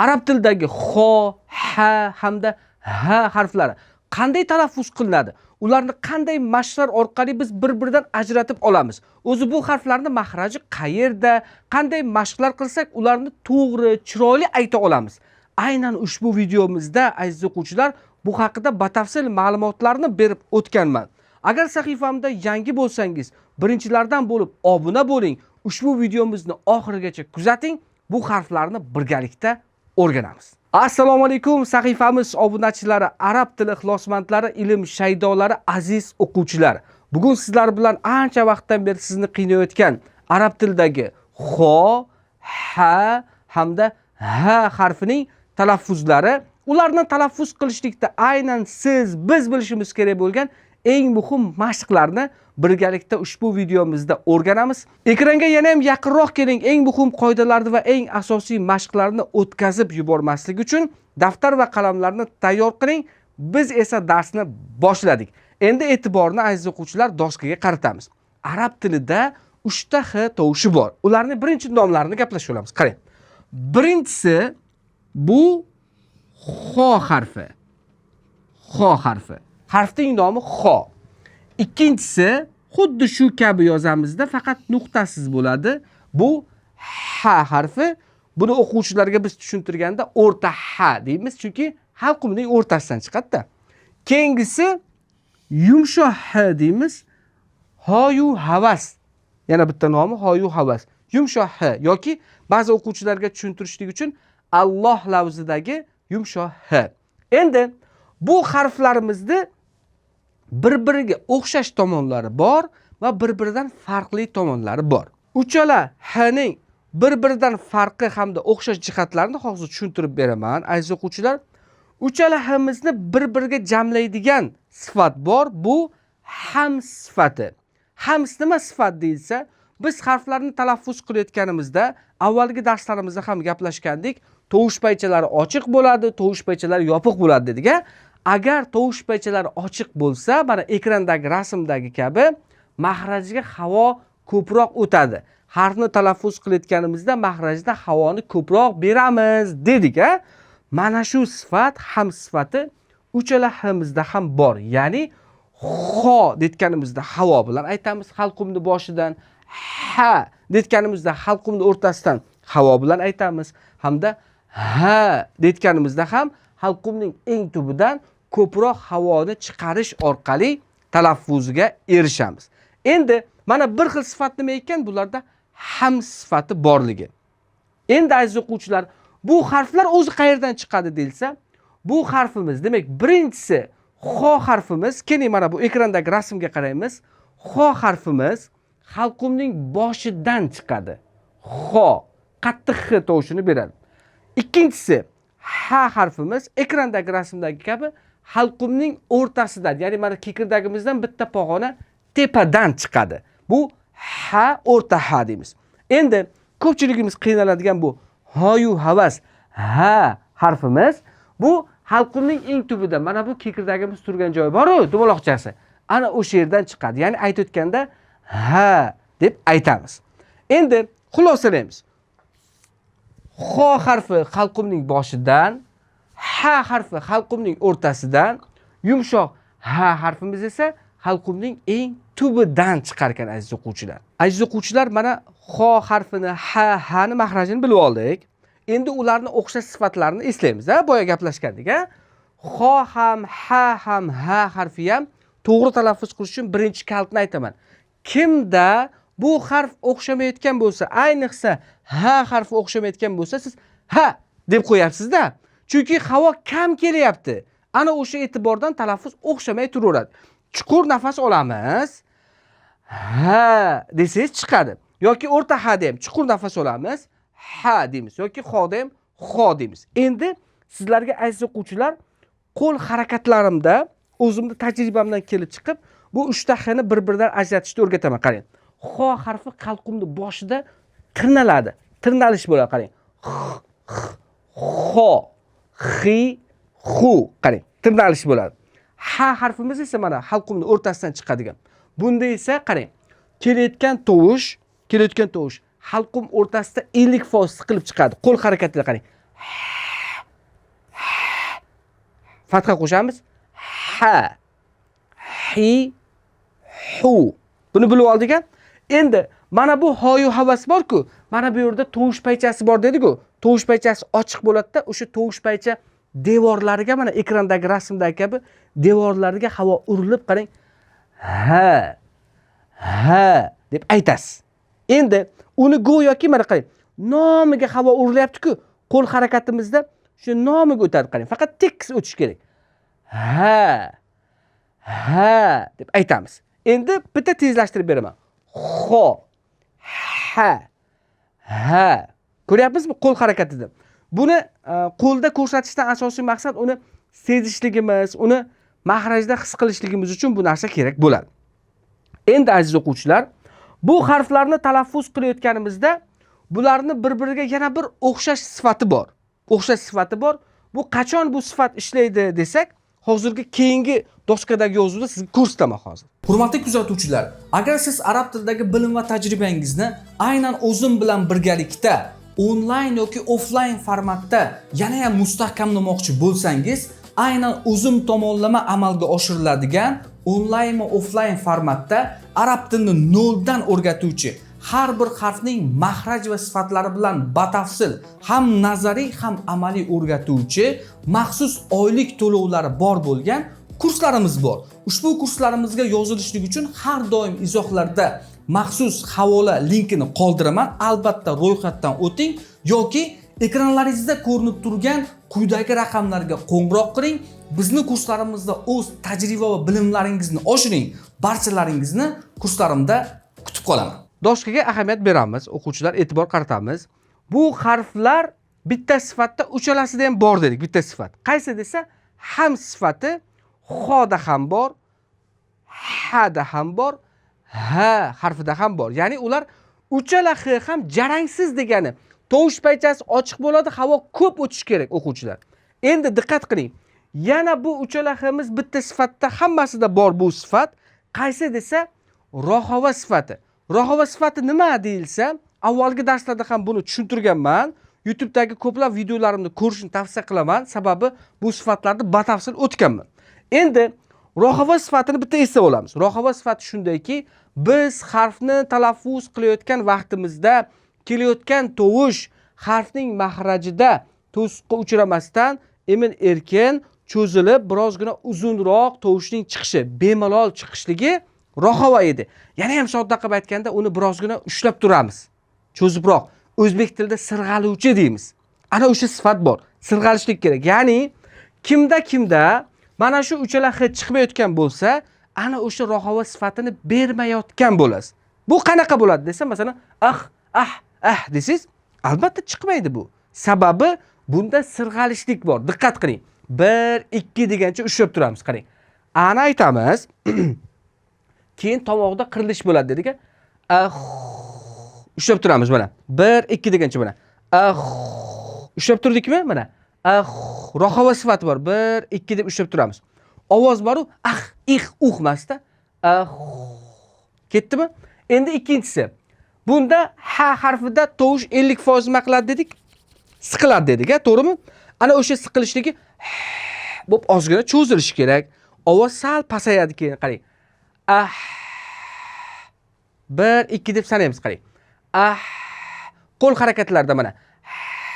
arab tilidagi xo, ha hamda ha harflari qanday talaffuz qilinadi? Ularni qanday mashqlar orqali biz bir-biridan ajratib olamiz? O'zi bu harflarning mahraji qayerda? Qanday mashqlar qilsak ularni to'g'ri, chiroyli ayta olamiz? Aynan ushbu videomizda aziz o'quvchilar bu haqida batafsil ma'lumotlarni berib o'tganman. Agar sahifamda yangi bo'lsangiz, birinchilardan bo'lib obuna bo'ling. Ushbu videomizni oxirigacha kuzating. Bu harflarni birgalikda o'rganamiz. Assalomu alaykum sahifamiz obunachilari, arab tili ixlosmandlari, ilm shaydolari, aziz o'quvchilar. Bugun sizlar bilan ancha vaqtdan beri sizni qiynayotgan arab tilidagi xo, ha hamda ha harfining talaffuzlari, ularni talaffuz qilishlikda aynan biz bilishimiz kerak bo'lgan eng muhim mashqlarni birgalikda ushbu videomizda o'rganamiz. Ekranga yana ham yaqinroq keling. Eng muhim qoidalarni va eng asosiy mashqlarni o'tkazib yubormaslik uchun daftar va qalamlarni tayyor qiling. Biz esa darsni boshladik. Endi e'tiborni aziz o'quvchilar doskaga qaratamiz. Arab tilida 3 ta h tovushi bor. Ularning birinchi nomlarini gaplashib olamiz. Qarang. Birinchisi bu xo harfi. Xo harfi. Harfning nomi xo. Ikkinchisi xuddi shu kabi yozamizda, faqat nuqtasiz bo'ladi. Bu ha harfi. Buni o'quvchilarga biz tushuntirganda o'rta ha deymiz, chunki halqumning o'rtasidan chiqadi-da. Keyingisi yumshoq h deymiz. Hoyu havas. Yana bitta nomi hoyu havas. Yumshoq h yoki ba'zi o'quvchilarga tushuntirishlik uchun Alloh lafzidagi yumshoq h. Endi bu harflarimizni bir-biriga o'xshash tomonlari bor va bir-biridan farqli tomonlari bor. Uchala hning bir-biridan farqi hamda o'xshash jihatlarini hozir tushuntirib beraman aziz o'quvchilar. Uchala himizni bir-biriga jamlaydigan sifat bor. Bu ham sifati. Hams nima sifat deyilsa, biz harflarni talaffuz qilayotganimizda avvalgi darslarimizda ham gaplashgandik. Tovush paychalari ochiq bo'ladi, tovush paychalari yopiq bo'ladi dedik. Agar tovush paychalari ochiq bo'lsa, mana ekrandagi rasmdagi kabi mahrajga havo ko'proq o'tadi. Harfni talaffuz qilayotganimizda mahrajda havoni ko'proq beramiz dedik. Mana shu sifat ham sifati uchala himizda ham bor. Ya'ni xo detganimizda havo bilan aytamiz halqumni boshidan, ha detganimizda halqumni o'rtasidan havo bilan aytamiz, hamda ha detganimizda ham halqumning eng tubidan ko'proq havoni chiqarish orqali talaffuziga erishamiz. Endi mana bir xil sifat nima ekan? Bularda ham sifati borligi. Endi aziz o'quvchilar, bu harflar o'zi qayerdan chiqadi deyilsa, bu harfimiz, demak, birinchisi xo harfimiz. Keling mana bu ekrandagi rasmga qaraymiz. Xo harfimiz halqumning boshidan chiqadi. Xo qattiq h tovushini beradi. Ikkinchisi ha harfimiz ekrandagi rasmdagi kabi halqumning o'rtasidan, ya'ni mana kekirdagimizdan bitta pog'ona tepadan chiqadi. Bu ha o'rta ha deymiz. Endi ko'pchiligimiz qiynaladigan bu hoyu havas ha harfimiz, bu halqumning eng tubida, mana bu kekirdagimiz turgan joyi bor-ku, dumaloqchasi. Ana o'sha yerdan chiqadi. Ya'ni aytayotganda ha deb aytamiz. Endi xulosalaymiz. Xo harfi halqumning boshidan, ha harfi halqumning o'rtasidan, yumshoq ha harfimiz esa halqumning eng tubidan chiqar ekan aziz o'quvchilar. Aziz o'quvchilar, mana xo harfini, ha ni mahrajini bilib oldik. Endi ularni o'xshash sifatlarini eslaymiz, boya gaplashgandik, Xo ham, ha harfi ham to'g'ri talaffuz qilish uchun birinchi kalitni aytaman. Kimda bu harf o'xshamayotgan bo'lsa, ayniqsa ha harfi o'xshamayotgan bo'lsa, siz ha deb qo'yapsiz-da. Chunki havo kam kelyapti. Ana o'sha e'tibordan talaffuz o'xshamay turaveradi. Chuqur nafas olamiz. Ha desangiz chiqadi. Yoki o'rta ha ham chuqur nafas olamiz. Ha deymiz yoki xoda ham xo deymiz. Endi sizlarga aziz o'quvchilar, qo'l harakatlarimda o'zimni tajribamdan kelib chiqib, bu 3 ta hni bir-biridan ajratishni o'rgataman. Qarang. Xo harfi qalqumni boshida tirnaladi. Tirnalish bo'ladi, qarang. Xo, xi, xu. Qarang, tirnalish bo'ladi. Ha harfimiz esa mana halqumni o'rtasidan chiqadigan. Bunda esa qarang, kelayotgan tovush halqum o'rtasida 50% siqilib chiqadi. Qo'l harakatida qarang. Fatha qo'shamiz. Ha, hi, hu. Buni bilib oldik-a? Endi mana bu hoyu havas bor-ku, mana bu yerda tovush paychasi bor dedik-ku. Tovush paychasi ochiq bo'ladi-da, o'sha tovush paycha devorlariga, mana ekrandagi rasmdagi kabi devorlariga havo urilib qarang. Ha, ha deb aytasiz. Endi uni go'yoki mana qarang, nomiga havo urilyapti-ku, qo'l harakatimizda shu nomiga o'tadi qarang. Faqat tekis o'tish kerak. Ha, ha deb aytamiz. Endi bitta tezlashtirib beraman. Xo, ha, ha. Ko'ryapsizmi qo'l harakatida? Buni qo'lda ko'rsatishdan asosiy maqsad uni sezishligimiz, uni mahrajda his qilishligimiz uchun bu narsa kerak bo'ladi. Endi aziz o'quvchilar, bu harflarni talaffuz qilayotganimizda bularni bir-biriga yana bir o'xshash sifati bor. O'xshash sifati bor. Bu qachon bu sifat ishlaydi desak, hozirgi keyingi doskadagi yozuvda sizga ko'rsataman hozir. Hurmatli kuzatuvchilar, agar siz arab tilidagi bilim va tajribangizni aynan o'zim bilan birgalikda onlayn yoki offlayn formatda yana ham mustahkamlamoqchi bo'lsangiz, aynan o'zim tomonlama amalga oshiriladigan onlayn va offlayn formatda arab tilini noldan o'rgatuvchi, har bir harfning mahraj va sifatlari bilan batafsil ham nazariy ham amaliy o'rgatuvchi maxsus oylik to'lovlari bor bo'lgan kurslarimiz bor. Ushbu kurslarimizga yozilishlik uchun har doim izohlarda maxsus havola linkini qoldiraman. Albatta ro'yxatdan o'ting yoki ekranlaringizda ko'rinib turgan quyidagi raqamlarga qo'ng'iroq qiling. Bizni kurslarimizda o'z tajriba va bilimlaringizni oshiring. Barchalaringizni kurslarimda kutib qolaman. Doskaga ahamiyat beramiz, o'quvchilar e'tibor qaratamiz. Bu harflar bitta sifatda uchalasida ham bor dedik, bitta sifat. Qaysi desa, ham sifati xoda ham bor, hada ham bor, ha harfida ham bor. Ya'ni ular uchala h ham jarangsiz degani. Tovush paychasi ochiq bo'ladi, havo ko'p o'tish kerak o'quvchilar. Endi diqqat qiling. Yana bu uchala himiz bitta sifatda, hammasida bor bu sifat. Qaysi desa, rohava sifati. Rohava sifati nima deyilsa, avvalgi darslarda ham buni tushuntirganman. YouTube'dagi ko'plab videolarimni ko'rishni tavsiya qilaman, sababi bu sifatlarni batafsil o'tganman. Endi rohava sifatini bitta eslab olamiz. Rohava sifati shundayki, biz harfni talaffuz qilayotgan vaqtimizda kelayotgan tovush harfning mahrajida to'siqqa uchramasdan emin-erkin cho'zilib, birozgina uzunroq tovushning chiqishi, bemalol chiqishligi rohava edi. Yana ham sodda qilib aytganda, uni birozgina ushlab turamiz. Cho'zibroq. O'zbek tilida sirg'aluvchi deymiz. Ana o'sha sifat bor. Sirg'alishlik kerak. Ya'ni kimda mana shu uchala h chiqmayotgan bo'lsa, ana o'sha rohava sifatini bermayotgan bo'lasiz. Bu qanaqa bo'ladi desa, masalan, desiz, albatta chiqmaydi bu. Sababi bunda sirg'alishlik bor. Diqqat qiling. 1 2 degancha ushlab turamiz, qarang. Ana aytamiz. Keyin tomoqda qirilish bo'ladi dedik. Ushlab turamiz mana. 1 2 degancha mana. Ushlab turdikmi? Mana. Rohava sifati bor. 1 2 deb ushlab turamiz. Ovoz bor-ku, emasda. Ketdimi? Endi ikkinchisi. Bunda ha harfida tovush 50% nima qiladi dedik? Siqiladi dedik, to'g'rimi? Ana o'sha siqilishligi bo'p ozgina cho'zilishi kerak. Ovoz sal pasayadi keyin, qarang. 1 2 deb sanaymiz, qarang. Qo'l harakatlarida mana.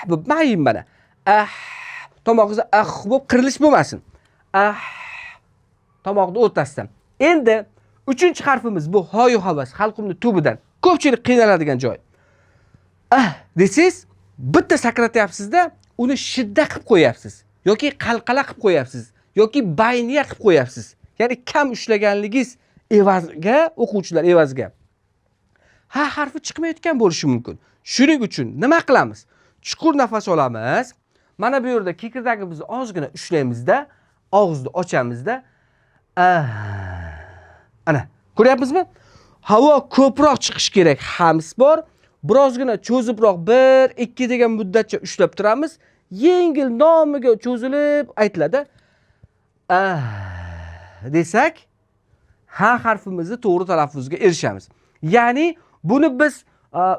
Bu mayin mana. Tomog'ingizda bo'p qirilish bo'lmasin. Tomoqni o'rtasidan. Endi 3-harfimiz bu hoyu havas, xalqimning tubidan. Ko'pchilik qiynaladigan joy. Desiz, bitta sakratyapsiz-da, uni shidda qilib qo'yapsiz yoki qalqala qilib qo'yapsiz yoki bayniya qilib qo'yapsiz. Ya'ni kam ushlaganligingiz evaziga, o'quvchilar evaziga ha harfi chiqmayotgan bo'lishi mumkin. Shuning uchun nima qilamiz? Chuqur nafas olamiz. Mana bu yerda kekirdagimizni ozgina ushlaymiz-da, og'izni ochamiz-da. Ana, ko'ryapsizmi? Havo ko'proq chiqish kerak, hams bor. Birozgina cho'zibroq 1 2 degan muddatcha ushlab turamiz. Yengil nomiga cho'zilib aytiladi. Desak, ha harfimizni to'g'ri talaffuzga erishamiz. Ya'ni buni biz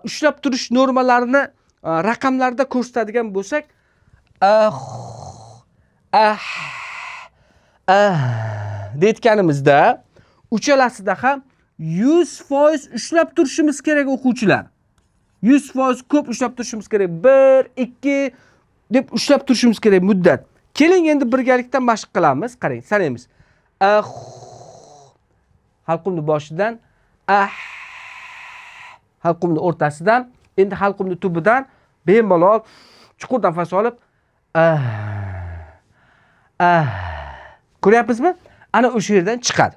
ushlab turish normalarini raqamlarda ko'rsatadigan bo'lsak, deyotganimizda uchalasida ham 100% ushlab turishimiz kerak o'quvchilar. 100% ko'p ushlab turishimiz kerak. 1, 2 deb ushlab turishimiz kerak muddat. Keling endi birgalikda mashq qilamiz. Qarang, sanaymiz. Halqumni boshidan, halqumni o'rtasidan, endi halqumni tubidan bemalol chuqur nafas olib, ko'ryapsizmi? Ana o'sha yerdan chiqadi.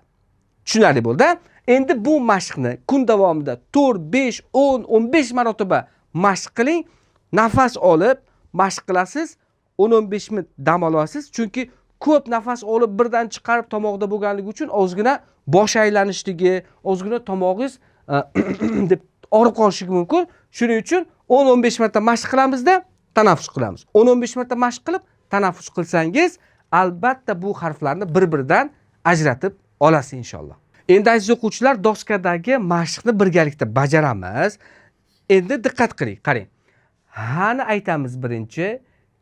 Tushunarli bo'ldi. Endi bu mashqni kun davomida 4, 5, 10, 15 marotaba mashq qiling. Nafas olib mashq qilasiz. 10-15 minut dam olasiz. Chunki ko'p nafas olib birdan chiqarib tomoqda bo'lganligi uchun ozgina bosh aylanishligi, ozgina tomog'ingiz deb og'rib qolishligi mumkin. Shuning uchun 10-15 marta mashq qilamizda, tanaffus qilamiz. 10-15 marta mashq qilib, tanaffus qilsangiz, albatta bu harflarni bir-biridan ajratib olasiz inshaalloh. Endi aziz o'quvchilar, doskadagi mashqni birgalikda bajaramiz. Endi diqqat qiling, qarang. Ha'ni aytamiz birinchi,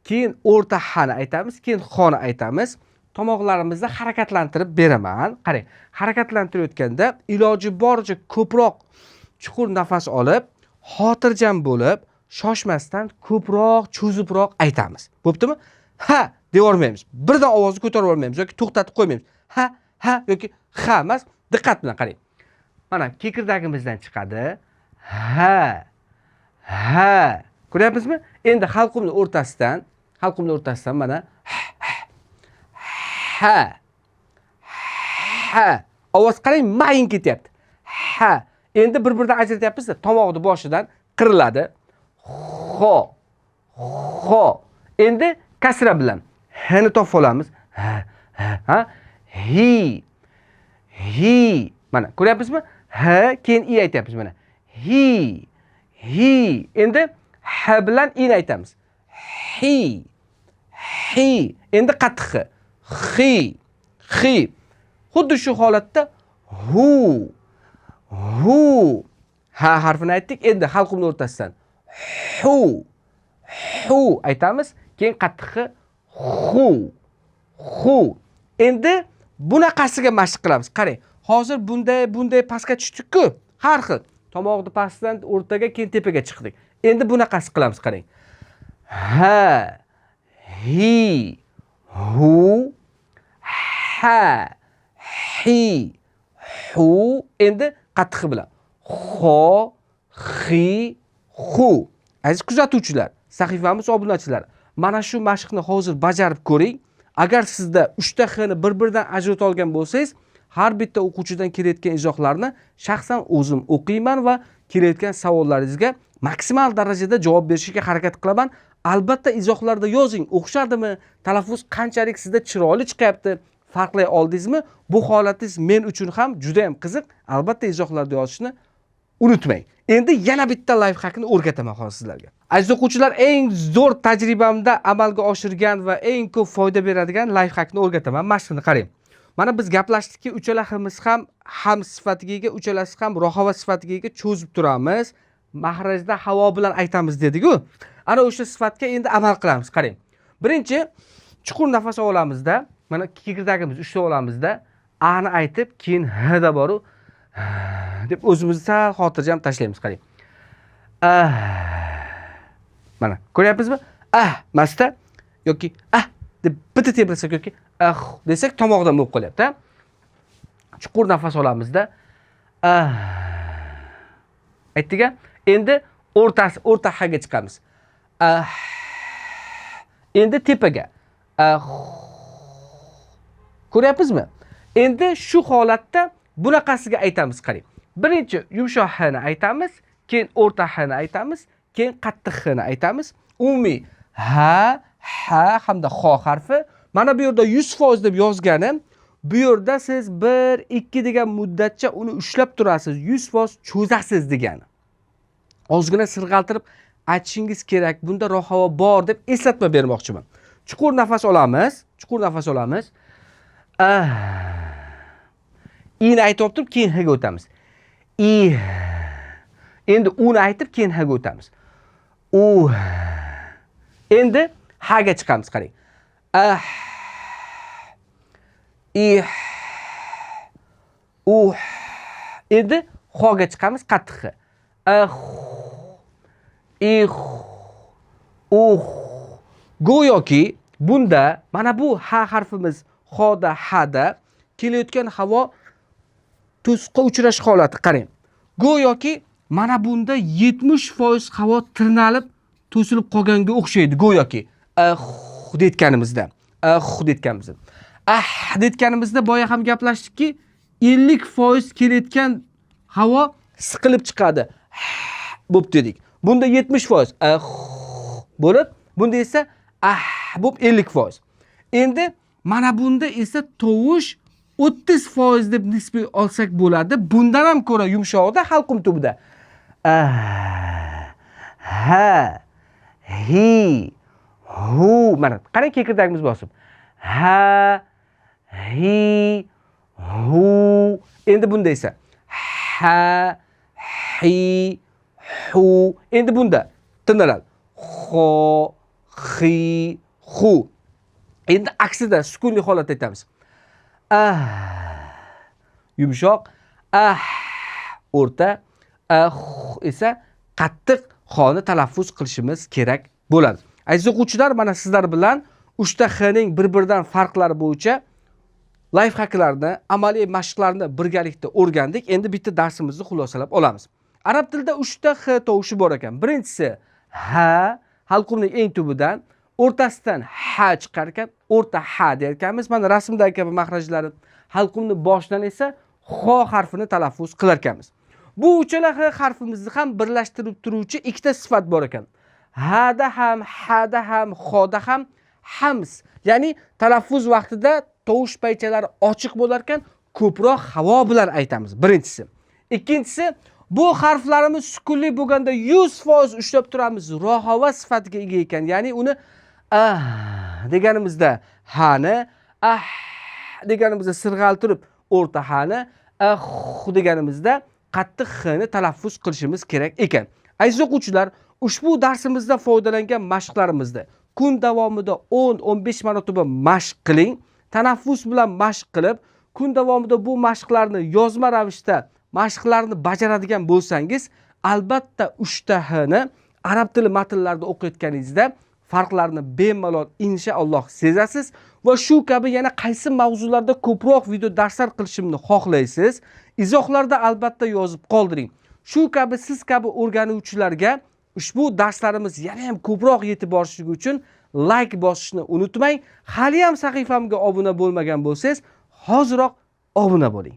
keyin o'rta ha'ni aytamiz, keyin xo'ni aytamiz. Tomoqlarimizni harakatlantirib beraman. Qarang, harakatlantirayotganda iloji boricha ko'proq chuqur nafas olib, xotirjam bo'lib, shoshmasdan ko'proq, cho'zibroq aytamiz. Bo'ptimi? Ha deb olmaymiz. Birdan ovozni ko'tarib olmaymiz yoki to'xtatib qo'ymaymiz. Ha yoki ha emas. Diqqat bilan qarang. Mana kekirdagimizdan chiqadi. Ha. Ko'ryapsizmi? Endi halqumning o'rtasidan mana ha. Ovoz qarang, mayin ketyapti. Ha. Endi bir-biridan ajratyapmiz-da, tomog'ni boshidan qiriladi. Xo. Endi kasra bilan hni topib olamiz. Ha. Hi. Mana ko'ryapsizmi? Ha, keyin i aytyapmiz mana. Hi. Endi ha bilan i aytamiz. Hi. Endi qattiq hi. Xuddi shu holatda hu. Ha harfini aytdik. Endi halqumning o'rtasidan hu aytamiz. Keyin qattiq hu. Endi bunaqasiga mashq qilamiz. Qarang, hozir bunday pastga tushdik-ku. Har xil. Tomoqni pastdan o'rtaga, keyin tepaga chiqdik. Endi bunaqasi qilamiz, qarang. Ha, hi, hu, ha, hi, hu. Endi qattiq bilan xo, xi, hu. Aziz kuzatuvchilar, sahifamiz obunachilari, mana shu mashqni hozir bajarib ko'ring. Agar sizda 3 ta xni bir-biridan ajrata olgan bo'lsangiz, har bitta o'quvchidan kelayotgan izohlarni shaxsan o'zim o'qiyman va kelayotgan savollaringizga maksimal darajada javob berishga harakat qilaman. Albatta izohlarda yozing, o'xshadimi, talaffuz qanchalik sizda chiroyli chiqyapti, farqlay oldingizmi? Bu holatingiz men uchun ham juda ham qiziq. Albatta izohlarda yozishni unutmang. Endi yana bitta life hackni o'rgataman hozir sizlarga. Aziz o'quvchilar, eng zo'r tajribamda amalga oshirgan va eng ko'p foyda beradigan life hackni o'rgataman. Mashqni qarang. Mana biz gaplashdikki, uchalamiz ham sifatiga ega, uchalasi ham rohava sifatiga ega cho'zib turamiz. Mahrajda havo bilan aytamiz dedik-ku. Ana o'sha sifatga endi amal qilamiz. Qarang. Birinchi chuqur nafas olamizda, mana kekirdagimiz ushlab olamizda, a ni aytib, keyin h da boru deb o'zimizni sal xotirjam tashlaymiz. Qarang. Mana ko'ryapsizmi? Masda yoki deb bitta tebrasak yoki desak tomoqdan bo'lib qolyapti. Chuqur nafas olamizda. Aytdik-a? Endi o'rta haga chiqamiz. Endi tepaga. Ko'ryapsizmi? Endi shu holatda bunaqasiga aytamiz, qarang. Birinchi yumshoq h ni aytamiz, keyin o'rta h ni aytamiz, keyin qattiq h ni aytamiz. Umumiy ha hamda xo harfi. Mana bu yerda 100% deb yozganim. Bu yerda siz 1-2 degan muddatcha uni ushlab turasiz, 100% cho'zasiz degani. Ozgina sirg'altirib aytishingiz kerak. Bunda rohava bor deb eslatma bermoqchiman. Chuqur nafas olamiz. I ni aytib turib, keyin h ga o'tamiz. I. Endi u ni aytib, keyin h ga o'tamiz. U. Endi h ga chiqamiz, qarang. ih, uh. Endi xo'ga chiqamiz qattiq x. Ih, go'yoki bunda mana bu ha harfimiz xoda, hada kelayotgan havo to'siqqa uchrash holati qarang. Go'yoki mana bunda 70% havo tirnalib to'silib qolganga o'xshaydi go'yoki. Deyotganimizda. Deyotganimizda. Deyotganimizda boya ham gaplashdikki 50% kelayotgan havo siqilib chiqadi. Bo'p dedik. Bunda 70% bo'lib, bunda esa bo'p 50%. Endi mana bunda esa tovush 30% deb nisbiy olsak bo'ladi. Bundan ham ko'ra yumshoqda halqum tubida. Ha, hi, hu. Mana qarang kekirdagimiz bosib. Ha, hi, hu. Endi bunda esa ha, hi, hu. Endi bunda tinaladi. Xo, xi, hu. Endi aksida sukunli holatda aytamiz. Yumshoq, o'rta, esa qattiq xoni talaffuz qilishimiz kerak bo'ladi. Aziz o'quvchilar, mana sizlar bilan 3 ta x ning bir-biridan farqlari bo'yicha layfhaklarni, amaliy mashqlarni birgalikda o'rgandik. Endi bitta darsimizni xulosalab olamiz. Arab tilida 3 ta x tovushi bor ekan. Birinchisi ha, halqumning eng tubidan, o'rtasidan ha chiqar ekan, o'rta ha der ekanmiz. Mana rasmdagi kabi mahrajlari. Halqumning boshidan esa xo harfini talaffuz qilar ekanmiz. Bu uchala x harfimizni ham birlashtirib turuvchi ikkita sifat bor ekan. Hada ham, hada ham, xoda ham hams. Ya'ni talaffuz vaqtida tovush paychalari ochiq bo'lar ekan, ko'proq havo bilan aytamiz. Birinchisi. Ikkinchisi, bu harflarimiz sukunli bo'lganda 100% ushlab turamiz. Rohava sifatiga ega ekan. Ya'ni uni deganimizda hani, deganimizda sirg'al turib, o'rta hani, deganimizda qattiq xni talaffuz qilishimiz kerak ekan. Aziz o'quvchilar, ushbu darsimizda foydalangan mashqlarimizda kun davomida 10-15 marotaba mashq qiling. Tanaffus bilan mashq qilib, kun davomida bu mashqlarni yozma ravishda mashqlarni bajaradigan bo'lsangiz, albatta 3 ta xni arab tili matnlarida o'qiyotganingizda farqlarni bemalol inshaalloh sezasiz va shu kabi yana qaysi mavzularda ko'proq video darslar qilishimni xohlaysiz, izohlarda albatta yozib qoldiring. Shu kabi siz kabi o'rganuvchilarga ushbu darslarimiz yana ham ko'proq yetib borishligi uchun like bosishni unutmang. Hali ham sahifamga obuna bo'lmagan bo'lsangiz, hoziroq obuna bo'ling.